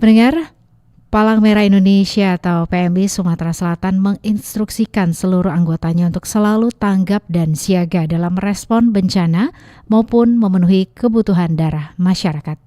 Pendengar, Palang Merah Indonesia atau PMI Sumatera Selatan menginstruksikan seluruh anggotanya untuk selalu tanggap dan siaga dalam merespon bencana maupun memenuhi kebutuhan darah masyarakat.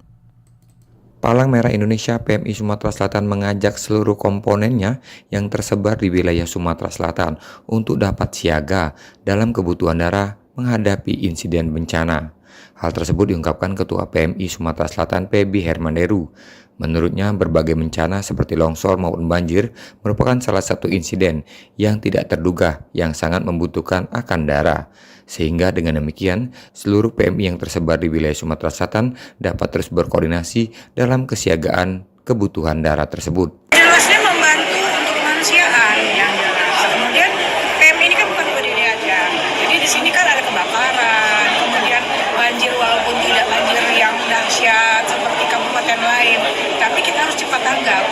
Palang Merah Indonesia PMI Sumatera Selatan mengajak seluruh komponennya yang tersebar di wilayah Sumatera Selatan untuk dapat siaga dalam kebutuhan darah menghadapi insiden bencana. Hal tersebut diungkapkan Ketua PMI Sumatera Selatan PB Hermanderu. Menurutnya, berbagai bencana seperti longsor maupun banjir merupakan salah satu insiden yang tidak terduga yang sangat membutuhkan akan darah. Sehingga dengan demikian, seluruh PMI yang tersebar di wilayah Sumatera Selatan dapat terus berkoordinasi dalam kesiagaan kebutuhan darah tersebut. Jelasnya membantu untuk kemanusiaan yang jelas. Kemudian PMI ini kan bukan berdiri aja. Jadi di sini kan ada kebakaran, kemudian banjir walaupun tidak banjir yang dahsyat seperti kabupaten lain, tapi kita harus cepat tanggap.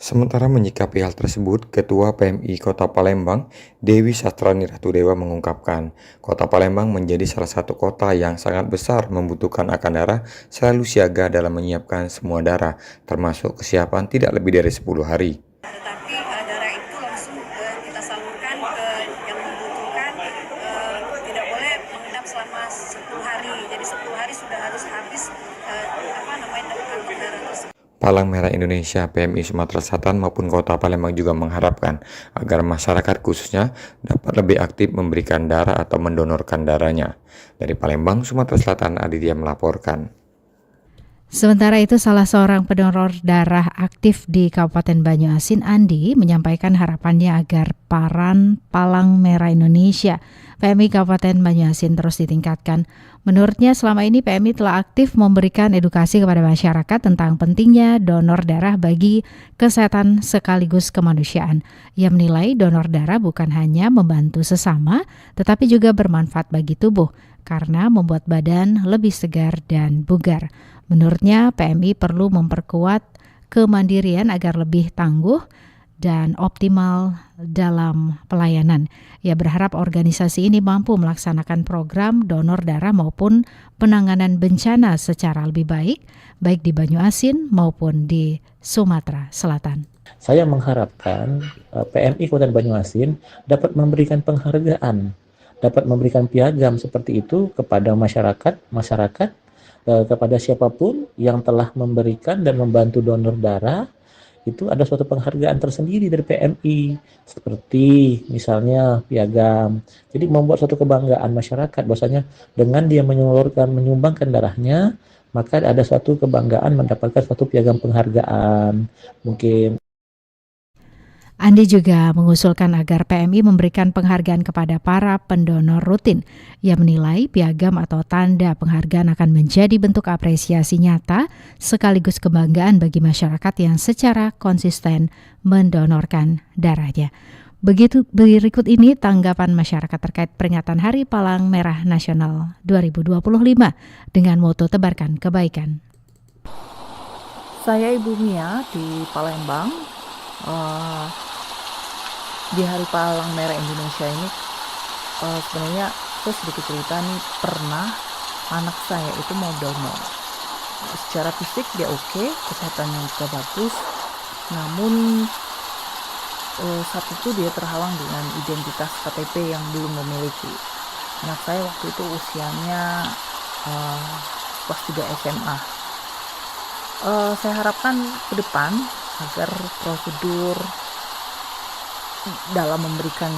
Sementara menyikapi hal tersebut, Ketua PMI Kota Palembang, Dewi Sastrani Ratudewa mengungkapkan, Kota Palembang menjadi salah satu kota yang sangat besar membutuhkan akan darah, selalu siaga dalam menyiapkan semua darah, termasuk kesiapan tidak lebih dari 10 hari. Tetapi darah itu langsung kita salurkan ke yang membutuhkan, tidak boleh mengendap selama 10 hari. Jadi 10 hari sudah harus habis kantong darah tersebut. Palang Merah Indonesia PMI Sumatera Selatan maupun Kota Palembang juga mengharapkan agar masyarakat khususnya dapat lebih aktif memberikan darah atau mendonorkan darahnya. Dari Palembang, Sumatera Selatan, Aditya melaporkan. Sementara itu, salah seorang pendonor darah aktif di Kabupaten Banyuasin, Andi, menyampaikan harapannya agar peran Palang Merah Indonesia PMI Kabupaten Banyuasin terus ditingkatkan. Menurutnya selama ini PMI telah aktif memberikan edukasi kepada masyarakat tentang pentingnya donor darah bagi kesehatan sekaligus kemanusiaan. Ia menilai donor darah bukan hanya membantu sesama, tetapi juga bermanfaat bagi tubuh karena membuat badan lebih segar dan bugar. Menurutnya PMI perlu memperkuat kemandirian agar lebih tangguh dan optimal dalam pelayanan. Ia berharap organisasi ini mampu melaksanakan program donor darah maupun penanganan bencana secara lebih baik, baik di Banyuasin maupun di Sumatera Selatan. Saya mengharapkan PMI Kabupaten Banyuasin dapat memberikan penghargaan, dapat memberikan piagam seperti itu kepada masyarakat, kepada siapapun yang telah memberikan dan membantu donor darah. Itu ada suatu penghargaan tersendiri dari PMI, seperti misalnya piagam. Jadi membuat suatu kebanggaan masyarakat bahwasanya dengan dia menyumbangkan darahnya, maka ada suatu kebanggaan mendapatkan suatu piagam penghargaan. Mungkin Andi juga mengusulkan agar PMI memberikan penghargaan kepada para pendonor rutin. Ia menilai piagam atau tanda penghargaan akan menjadi bentuk apresiasi nyata sekaligus kebanggaan bagi masyarakat yang secara konsisten mendonorkan darahnya. Begitu berikut ini tanggapan masyarakat terkait peringatan Hari Palang Merah Nasional 2025 dengan moto tebarkan kebaikan. Saya Ibu Mia di Palembang. Di Hari Palang Merah Indonesia ini sebenarnya saya sedikit cerita nih, pernah anak saya itu mau donor. Secara fisik dia oke, kesehatannya juga bagus, namun saat itu dia terhalang dengan identitas KTP yang belum memiliki. Anak saya waktu itu usianya kelas 3 SMA. Saya harapkan ke depan agar prosedur dalam memberikan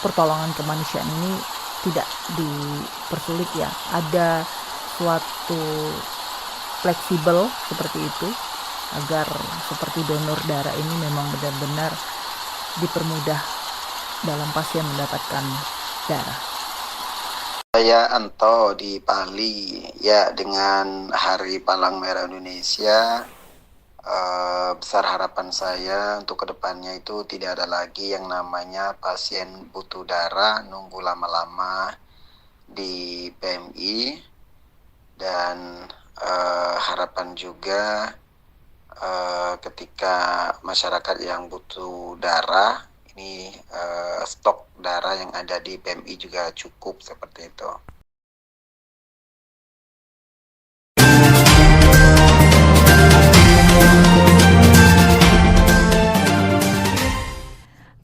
pertolongan kemanusiaan ini tidak dipersulit ya. Ada suatu fleksibel seperti itu agar seperti donor darah ini memang benar-benar dipermudah dalam pasien mendapatkan darah. Saya Anto di Bali, ya, dengan Hari Palang Merah Indonesia, besar harapan saya untuk kedepannya itu tidak ada lagi yang namanya pasien butuh darah nunggu lama-lama di PMI, dan harapan juga ketika masyarakat yang butuh darah ini stok darah yang ada di PMI juga cukup seperti itu.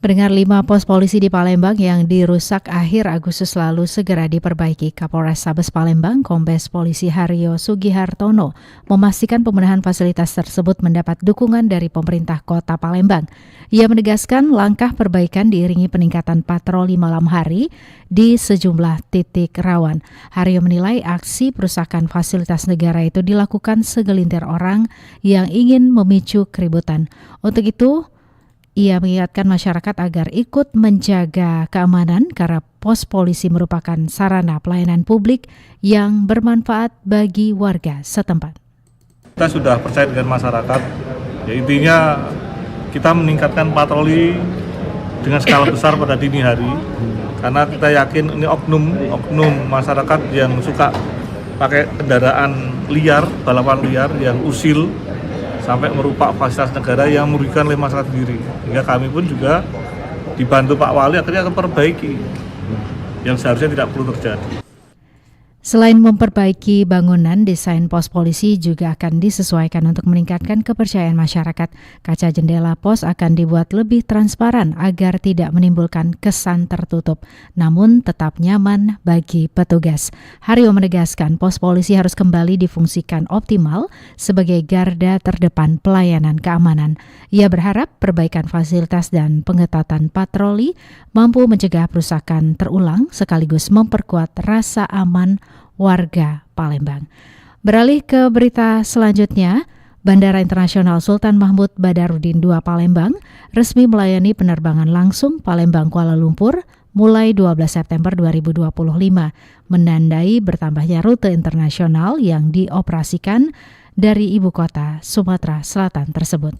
Pendengar, 5 pos polisi di Palembang yang dirusak akhir Agustus lalu segera diperbaiki. Kapolres Sabes Palembang, Kombes Polisi Haryo Sugihartono, memastikan pembenahan fasilitas tersebut mendapat dukungan dari pemerintah Kota Palembang. Ia menegaskan langkah perbaikan diiringi peningkatan patroli malam hari di sejumlah titik rawan. Haryo menilai aksi perusakan fasilitas negara itu dilakukan segelintir orang yang ingin memicu keributan. Untuk itu, ia mengingatkan masyarakat agar ikut menjaga keamanan karena pos polisi merupakan sarana pelayanan publik yang bermanfaat bagi warga setempat. Kita sudah percaya dengan masyarakat, ya intinya kita meningkatkan patroli dengan skala besar pada dini hari, karena kita yakin ini oknum masyarakat yang suka pakai kendaraan liar, balapan liar yang usil, sampai merupak fasilitas negara yang merugikan oleh masyarakat sendiri. Hingga kami pun juga dibantu Pak Wali akhirnya akan perbaiki yang seharusnya tidak perlu terjadi. Selain memperbaiki bangunan, desain pos polisi juga akan disesuaikan untuk meningkatkan kepercayaan masyarakat. Kaca jendela pos akan dibuat lebih transparan agar tidak menimbulkan kesan tertutup, namun tetap nyaman bagi petugas. Haryo menegaskan pos polisi harus kembali difungsikan optimal sebagai garda terdepan pelayanan keamanan. Ia berharap perbaikan fasilitas dan pengetatan patroli mampu mencegah perusakan terulang sekaligus memperkuat rasa aman warga Palembang. Beralih ke berita selanjutnya, Bandara Internasional Sultan Mahmud Badarudin II Palembang resmi melayani penerbangan langsung Palembang-Kuala Lumpur mulai 12 September 2025, menandai bertambahnya rute internasional yang dioperasikan dari ibu kota Sumatera Selatan tersebut.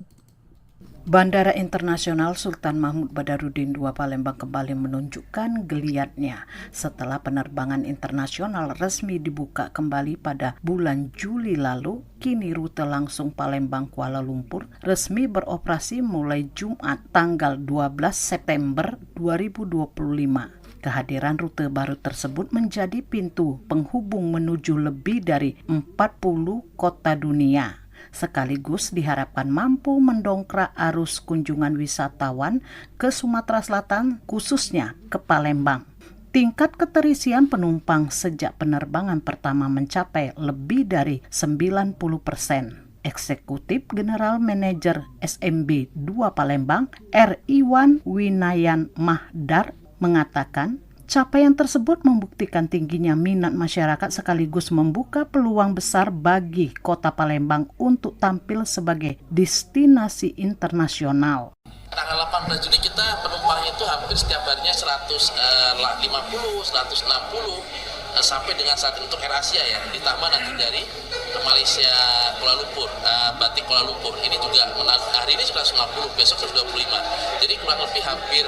Bandara Internasional Sultan Mahmud Badarudin II Palembang kembali menunjukkan geliatnya setelah penerbangan internasional resmi dibuka kembali pada bulan Juli lalu. Kini rute langsung Palembang Kuala Lumpur resmi beroperasi mulai Jumat tanggal 12 September 2025. Kehadiran rute baru tersebut menjadi pintu penghubung menuju lebih dari 40 kota dunia. Sekaligus diharapkan mampu mendongkrak arus kunjungan wisatawan ke Sumatera Selatan, khususnya ke Palembang. Tingkat keterisian penumpang sejak penerbangan pertama mencapai lebih dari 90%. Eksekutif General Manager SMB 2 Palembang, R. Iwan Winayan Mahdar, mengatakan capaian tersebut membuktikan tingginya minat masyarakat sekaligus membuka peluang besar bagi Kota Palembang untuk tampil sebagai destinasi internasional. Tanggal 18 Juli kita penumpangnya itu hampir setiap harinya 150, 160 sampai dengan saat untuk Air Asia ya, ditambah nanti dari Malaysia Kuala Lumpur, Batik Kuala Lumpur. Ini juga hari ini 150, besok 125. Jadi kurang lebih hampir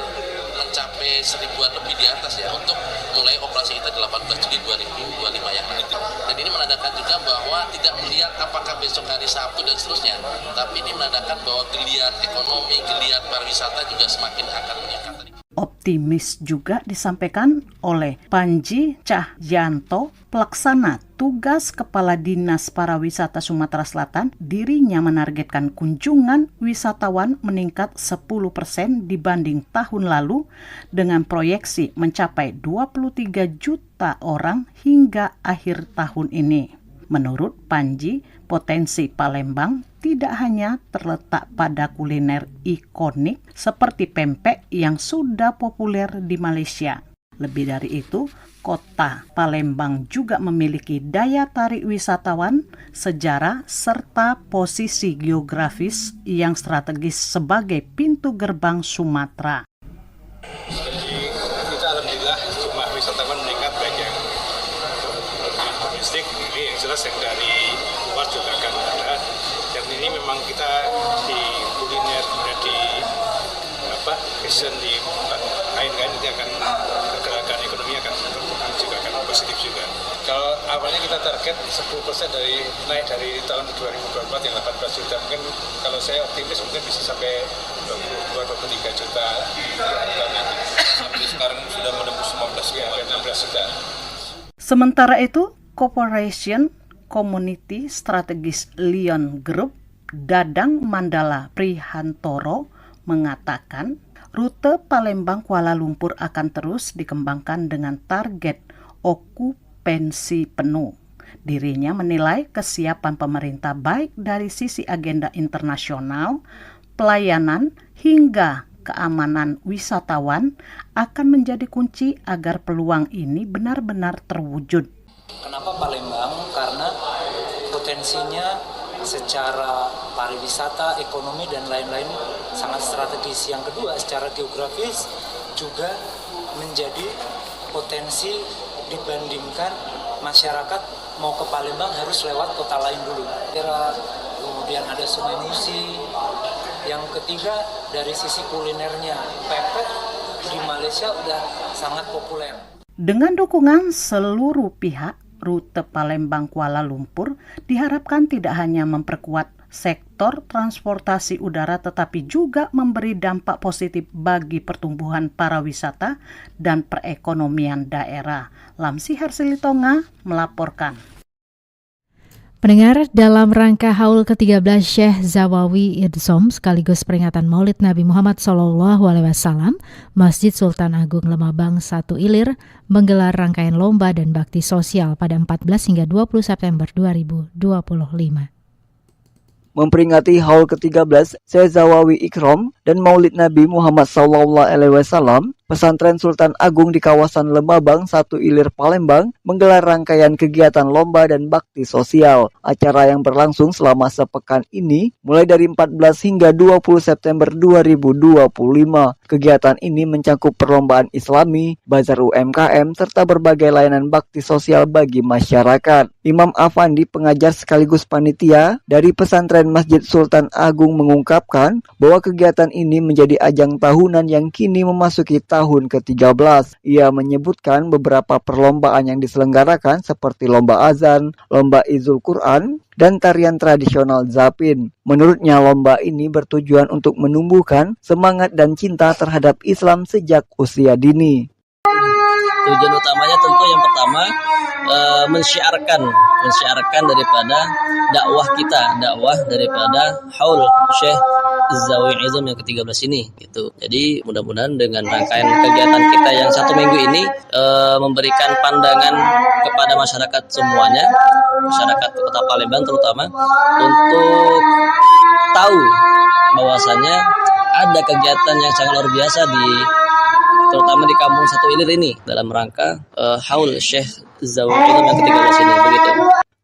mencapai 1000-an lebih di atas ya untuk mulai operasi kita 18 Juli 2025 yang nanti. Dan ini menandakan juga bahwa tidak melihat apakah besok hari Sabtu dan seterusnya, tapi ini menandakan bahwa geliat ekonomi, geliat pariwisata juga semakin akan meningkat. Optimis juga disampaikan oleh Panji Cahyanto, pelaksana tugas Kepala Dinas Pariwisata Sumatera Selatan. Dirinya menargetkan kunjungan wisatawan meningkat 10% dibanding tahun lalu dengan proyeksi mencapai 23 juta orang hingga akhir tahun ini. Menurut Panji, potensi Palembang tidak hanya terletak pada kuliner ikonik seperti pempek yang sudah populer di Malaysia. Lebih dari itu, kota Palembang juga memiliki daya tarik wisatawan, sejarah, serta posisi geografis yang strategis sebagai pintu gerbang Sumatera. Jadi kita alhamdulillah jumlah wisatawan meningkat baik yang domestik, ini yang jelas yang dari luar juga akan ada. Dan ini memang kita di kuliner, di fashion, di kain-kain nanti akan pergerakan ekonomi akan juga akan positif juga. Kalau awalnya kita target 10% dari naik dari tahun 2024 yang 18 juta, mungkin kalau saya optimis mungkin bisa sampai 22-23 juta nanti. Sampai sekarang sudah menembus 16 juta. Sementara itu, Corporation Community Strategis Lion Group Dadang Mandala Prihantoro mengatakan rute Palembang-Kuala Lumpur akan terus dikembangkan dengan target okupansi penuh. Dirinya menilai kesiapan pemerintah baik dari sisi agenda internasional, pelayanan, hingga keamanan wisatawan akan menjadi kunci agar peluang ini benar-benar terwujud. Kenapa Palembang? Karena potensinya secara pariwisata, ekonomi, dan lain-lain sangat strategis. Yang kedua, secara geografis juga menjadi potensi dibandingkan masyarakat mau ke Palembang harus lewat kota lain dulu. Kemudian ada Sungai Musi. Yang ketiga, dari sisi kulinernya, pepes di Malaysia udah sangat populer. Dengan dukungan seluruh pihak, rute Palembang-Kuala Lumpur diharapkan tidak hanya memperkuat sektor transportasi udara tetapi juga memberi dampak positif bagi pertumbuhan pariwisata dan perekonomian daerah. Lamsi Harsilitonga melaporkan. Pendengar, dalam rangka Haul ke-13 Syekh Zawawi Idsom sekaligus peringatan Maulid Nabi Muhammad SAW, Masjid Sultan Agung Lemabang 1 Ilir menggelar rangkaian lomba dan bakti sosial pada 14 hingga 20 September 2025. Memperingati Haul ke-13 Syekh Zawawi Ikram dan Maulid Nabi Muhammad SAW, Pesantren Sultan Agung di kawasan Lemabang 1 Ilir Palembang menggelar rangkaian kegiatan lomba dan bakti sosial. Acara yang berlangsung selama sepekan ini mulai dari 14 hingga 20 September 2025. Kegiatan ini mencakup perlombaan Islami, bazar UMKM, serta berbagai layanan bakti sosial bagi masyarakat. Imam Afandi, pengajar sekaligus panitia dari Pesantren Masjid Sultan Agung mengungkapkan bahwa kegiatan ini menjadi ajang tahunan yang kini memasuki tahun ke-13. Ia menyebutkan beberapa perlombaan yang diselenggarakan seperti lomba azan, lomba izul Quran, dan tarian tradisional Zapin. Menurutnya lomba ini bertujuan untuk menumbuhkan semangat dan cinta terhadap Islam sejak usia dini. Tujuan utamanya tentu yang pertama mensyiarkan daripada dakwah daripada Haul Syekh Zawawi Idsom yang ke-13 ini gitu. Jadi mudah-mudahan dengan rangkaian kegiatan kita yang 1 minggu ini memberikan pandangan kepada masyarakat semuanya, masyarakat Kota Palembang terutama, untuk tahu bahwasannya ada kegiatan yang sangat luar biasa terutama di Kampung 1 Ilir ini dalam rangka Haul Syekh Zawawi Idsom yang ke-13 ini begitu.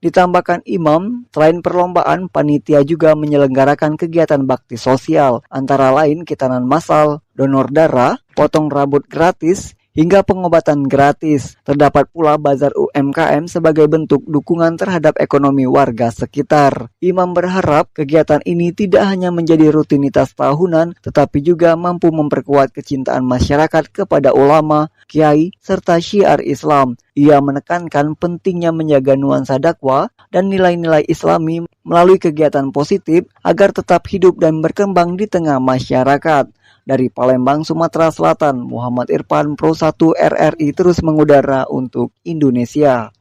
Ditambahkan Imam, selain perlombaan, panitia juga menyelenggarakan kegiatan bakti sosial, antara lain khitanan massal, donor darah, potong rambut gratis, hingga pengobatan gratis. Terdapat pula bazar UMKM sebagai bentuk dukungan terhadap ekonomi warga sekitar. Imam berharap kegiatan ini tidak hanya menjadi rutinitas tahunan, tetapi juga mampu memperkuat kecintaan masyarakat kepada ulama, kiai, serta syiar Islam. Ia menekankan pentingnya menjaga nuansa dakwah dan nilai-nilai Islami melalui kegiatan positif agar tetap hidup dan berkembang di tengah masyarakat. Dari Palembang, Sumatera Selatan, Muhammad Irfan, Pro 1 RRI terus mengudara untuk Indonesia.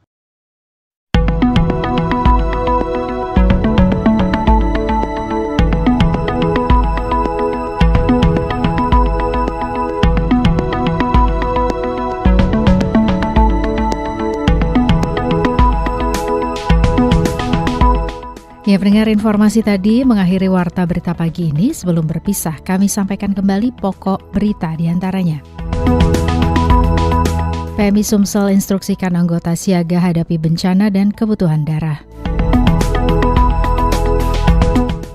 Ya, pendengar, informasi tadi mengakhiri Warta Berita pagi ini. Sebelum berpisah, kami sampaikan kembali pokok berita diantaranya. PMI Sumsel instruksikan anggota siaga hadapi bencana dan kebutuhan darah.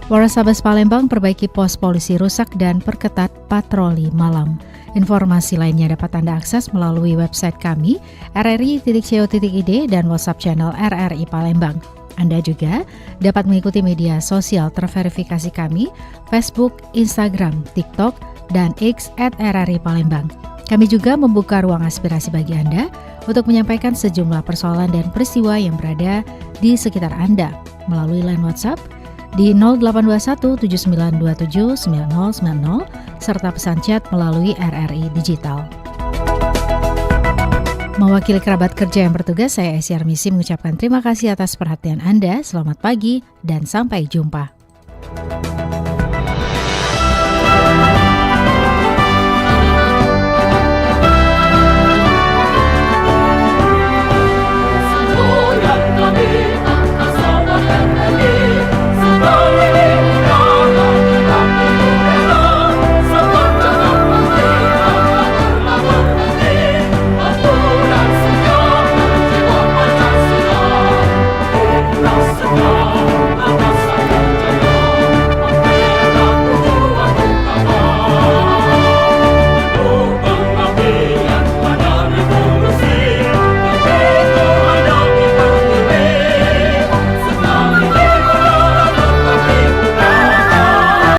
Polrestabes Palembang perbaiki pos polisi rusak dan perketat patroli malam. Informasi lainnya dapat Anda akses melalui website kami, rri.co.id, dan WhatsApp channel RRI Palembang. Anda juga dapat mengikuti media sosial terverifikasi kami, Facebook, Instagram, TikTok, dan X @RRI Palembang. Kami juga membuka ruang aspirasi bagi Anda untuk menyampaikan sejumlah persoalan dan peristiwa yang berada di sekitar Anda melalui line WhatsApp di 0821 7927 9090 serta pesan chat melalui RRI Digital. Mewakili kerabat kerja yang bertugas, saya Esi Armisi mengucapkan terima kasih atas perhatian Anda. Selamat pagi dan sampai jumpa.